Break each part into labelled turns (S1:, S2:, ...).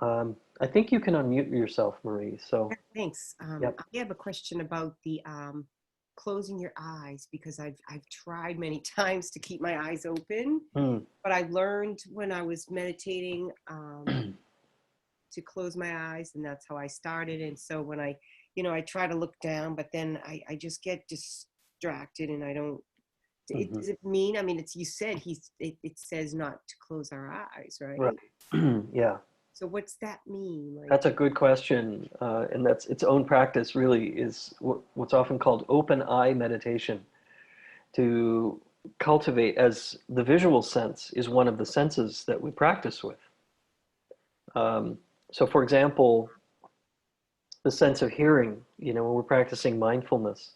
S1: I think you can unmute yourself, Marie. So,
S2: Thanks.
S1: yep.
S2: I have a question about the closing your eyes because I've tried many times to keep my eyes open,
S1: Mm.
S2: but I learned when I was meditating to close my eyes, and that's how I started. And so when I try to look down, but then I just get distracted, and I don't.
S1: Hmm.
S2: Does it mean? I mean, it's you said it says not to close our eyes,
S1: Right.
S2: right?
S1: Yeah,
S2: So what's that mean? Like,
S1: that's a good question. And that's its own practice, really, is what's often called open eye meditation, to cultivate, as the visual sense is one of the senses that we practice with. Um, so, for example, the sense of hearing, when we're practicing mindfulness,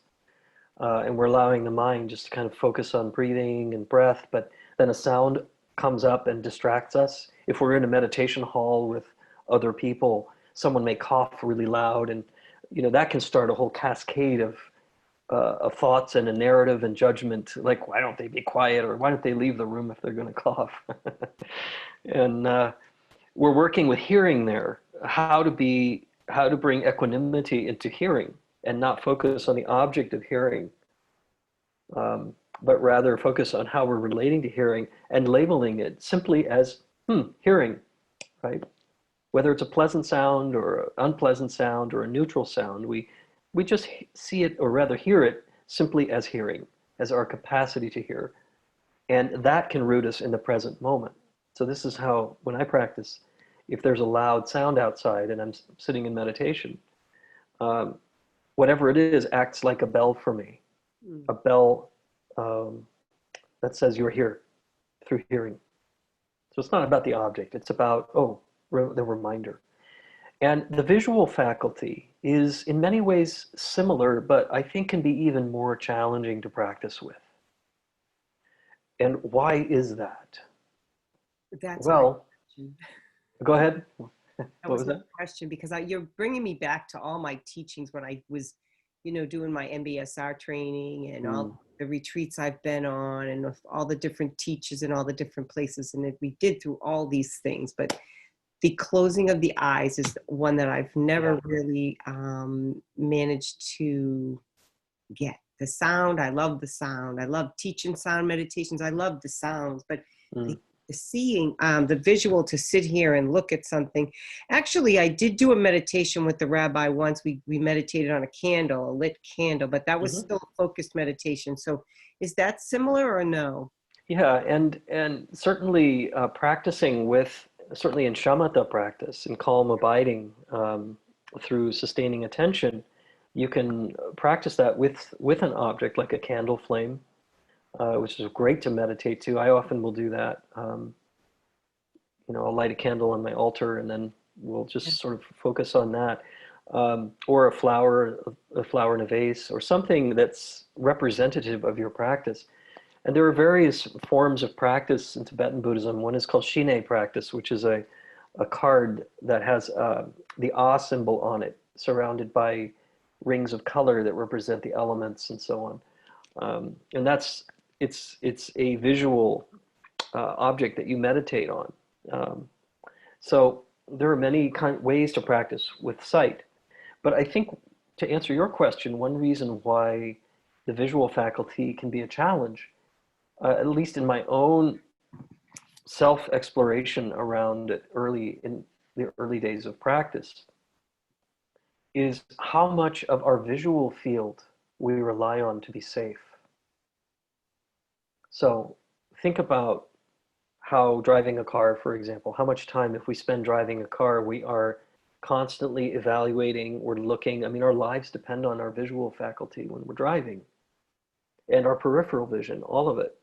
S1: and we're allowing the mind just to kind of focus on breathing and breath, but then a sound comes up and distracts us. If we're in a meditation hall with other people, someone may cough really loud, and that can start a whole cascade of thoughts and a narrative and judgment, like why don't they be quiet, or why don't they leave the room if they're going to cough? And we're working with hearing there, how to bring equanimity into hearing and not focus on the object of hearing, but rather focus on how we're relating to hearing and labeling it simply as hearing, right? Whether it's a pleasant sound or an unpleasant sound or a neutral sound, we just see it, or rather hear it, simply as hearing, as our capacity to hear. And that can root us in the present moment. So this is how, when I practice, if there's a loud sound outside and I'm sitting in meditation, um, whatever it is acts like a bell for me,
S2: hmm.
S1: a bell um, that says you're here through hearing. So it's not about the object, it's about, the reminder. And the visual faculty is in many ways similar, but I think can be even more challenging to practice with. And why is that?
S2: That's my
S1: Well,
S2: question.
S1: go ahead.
S2: That
S1: What
S2: was
S1: was
S2: my
S1: that?
S2: question because you're bringing me back to all my teachings when I was, doing my MBSR training and all
S1: Mm,
S2: the retreats I've been on and with all the different teachers and all the different places. And we did through all these things, but the closing of the eyes is one that I've
S1: yeah.
S2: never really managed to get. The sound, I love the sound. I love teaching sound meditations. I love the sounds, but the,
S1: Mm,
S2: the seeing, the visual to sit here and look at something. Actually, I did do a meditation with the rabbi once. We meditated on a candle, a lit candle, but that was
S1: mhm.
S2: still a focused meditation. So is that similar or no?
S1: Yeah, and certainly practicing with, certainly in shamatha practice, in calm abiding, through sustaining attention, you can practice that with an object like a candle flame, which is great to meditate to. I often will do that. I'll light a candle on my altar, and then we'll just sort of focus on that, or a flower in a vase, or something that's representative of your practice. And there are various forms of practice in Tibetan Buddhism. One is called Shine practice, which is a card that has the Ah symbol on it, surrounded by rings of color that represent the elements and so on. And it's a visual object that you meditate on. Um, so there are many ways to practice with sight. But I think, to answer your question, one reason why the visual faculty can be a challenge, at least in my own self-exploration around it in the early days of practice, is how much of our visual field we rely on to be safe. So think about how driving a car, for example, how much time, if we spend driving a car, we are constantly evaluating, we're looking. I mean, our lives depend on our visual faculty when we're driving, and our peripheral vision, all of it.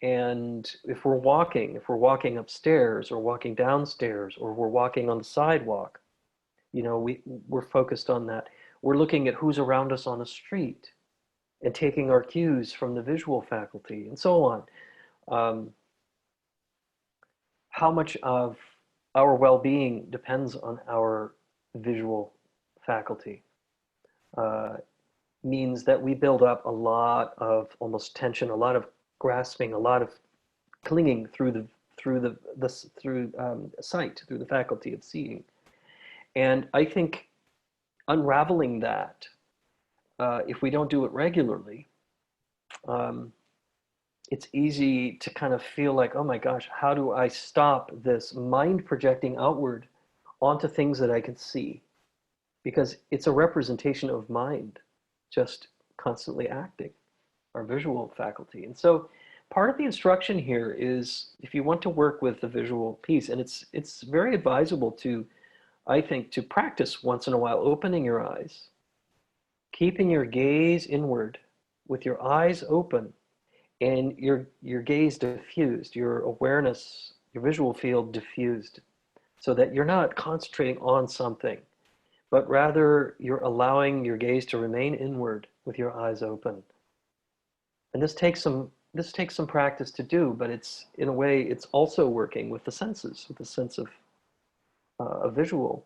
S1: And if we're walking upstairs or walking downstairs or we're walking on the sidewalk, we're focused on that. We're looking at who's around us on the street and taking our cues from the visual faculty and so on. Um, how much of our well-being depends on our visual faculty, uh, means that we build up a lot of almost tension, a lot of grasping, a lot of clinging through through sight, through the faculty of seeing. And I think unraveling that, if we don't do it regularly, um, it's easy to kind of feel like, oh my gosh, how do I stop this mind projecting outward onto things that I can see? Because it's a representation of mind just constantly acting, our visual faculty. And so part of the instruction here is, if you want to work with the visual piece, and it's very advisable to, I think, to practice once in a while opening your eyes, keeping your gaze inward with your eyes open and your gaze diffused, your awareness, your visual field diffused, so that you're not concentrating on something, but rather you're allowing your gaze to remain inward with your eyes open. And this takes some practice to do, but it's, in a way, it's also working with the senses, with the sense of a visual,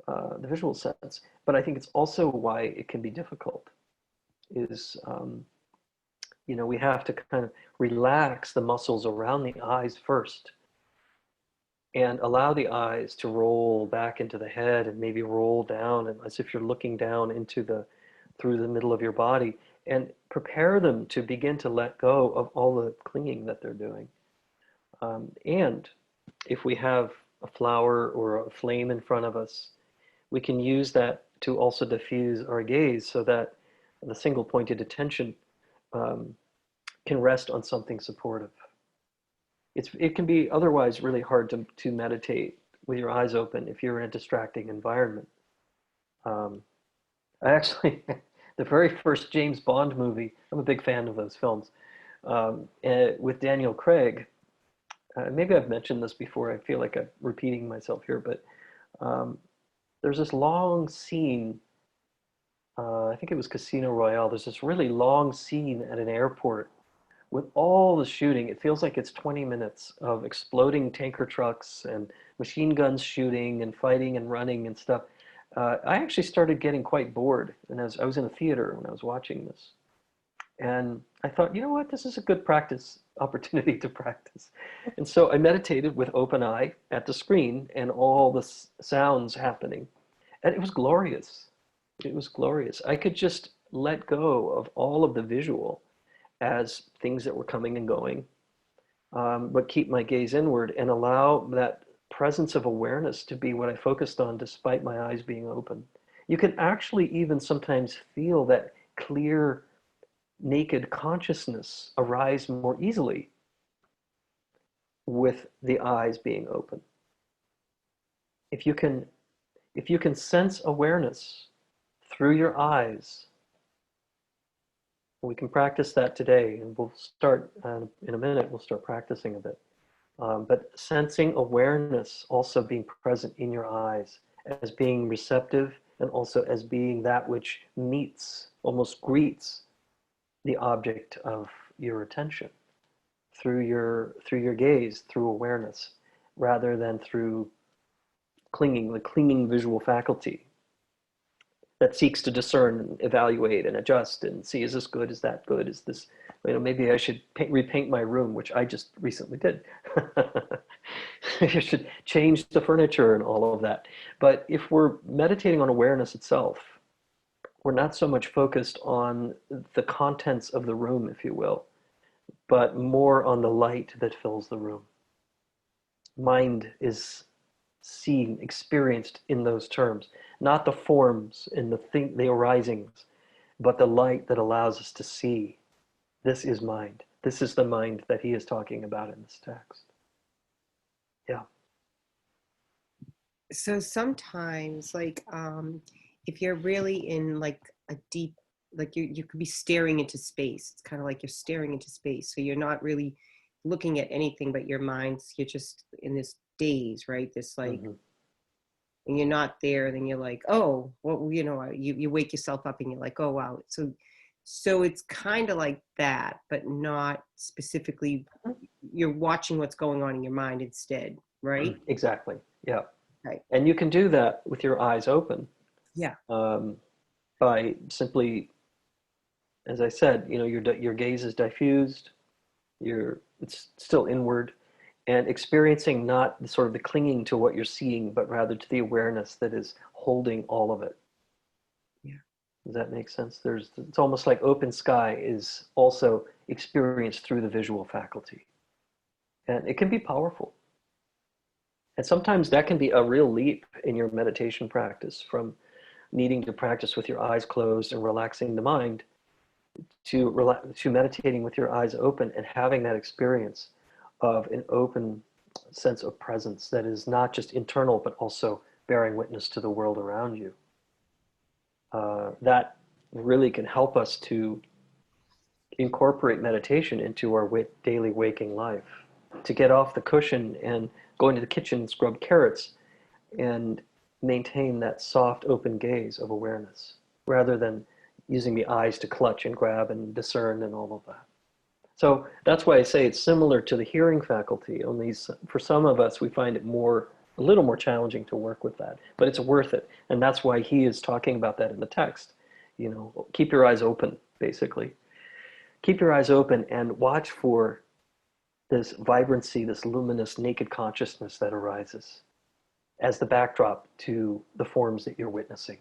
S1: the visual sense. But I think it's also why it can be difficult. Is we have to kind of relax the muscles around the eyes first, and allow the eyes to roll back into the head and maybe roll down, and as if you're looking down into through the middle of your body, and prepare them to begin to let go of all the clinging that they're doing. And if we have a flower or a flame in front of us, we can use that to also diffuse our gaze, so that the single pointed attention can rest on something supportive. It can be otherwise really hard to meditate with your eyes open if you're in a distracting environment. I actually, the very first James Bond movie, I'm a big fan of those films, with Daniel Craig. Maybe I've mentioned this before. I feel like I'm repeating myself here, but there's this long scene. I think it was Casino Royale. There's this really long scene at an airport with all the shooting. It feels like it's 20 minutes of exploding tanker trucks and machine guns shooting and fighting and running and stuff. I actually started getting quite bored, and I was in a theater when I was watching this. And I thought, you know what, this is a good practice opportunity to practice. And so I meditated with open eye at the screen and all the sounds happening. And it was glorious. It was glorious. I could just let go of all of the visual as things that were coming and going, but keep my gaze inward and allow that presence of awareness to be what I focused on despite my eyes being open. You can actually even sometimes feel that clear, naked consciousness arise more easily with the eyes being open. If you can sense awareness through your eyes, we can practice that today, and we'll start in a minute. We'll start practicing a bit. But sensing awareness also being present in your eyes as being receptive, and also as being that which meets, almost greets, the object of your attention through your gaze, through awareness, rather than through the clinging visual faculty that seeks to discern and evaluate and adjust and see, is this good, is that good, is this, maybe I should repaint my room, which I just recently did. You should change the furniture and all of that. But if we're meditating on awareness itself, we're not so much focused on the contents of the room, if you will, but more on the light that fills the room. Mind is seen, experienced in those terms, not the forms and the arisings, but the light that allows us to see. This is mind. This is the mind that he is talking about in this text. Yeah.
S2: So sometimes, like, if you're really in like a deep, like you could be staring into space. It's kind of like you're staring into space. So you're not really looking at anything but your mind's, you're just in this daze, right? This like, and you're not there, then you're like, oh, well, you wake yourself up and you're like, oh, wow. So it's kind of like that, but not specifically, you're watching what's going on in your mind instead, right?
S1: Exactly. Yeah.
S2: Right.
S1: And you can do that with your eyes open.
S2: Yeah.
S1: By simply, as I said, your gaze is diffused, it's still inward, and experiencing not sort of the clinging to what you're seeing, but rather to the awareness that is holding all of it.
S2: Yeah.
S1: Does that make sense? It's almost like open sky is also experienced through the visual faculty. And it can be powerful. And sometimes that can be a real leap in your meditation practice, from needing to practice with your eyes closed and relaxing the mind to meditating with your eyes open and having that experience of an open sense of presence that is not just internal, but also bearing witness to the world around you. That really can help us to incorporate meditation into our daily waking life, to get off the cushion and go into the kitchen and scrub carrots and maintain that soft, open gaze of awareness, rather than using the eyes to clutch and grab and discern and all of that. So that's why I say it's similar to the hearing faculty, only for some of us, we find it a little more challenging to work with that, but it's worth it. And that's why he is talking about that in the text. Keep your eyes open, basically. Keep your eyes open and watch for this vibrancy, this luminous, naked consciousness that arises as the backdrop to the forms that you're witnessing.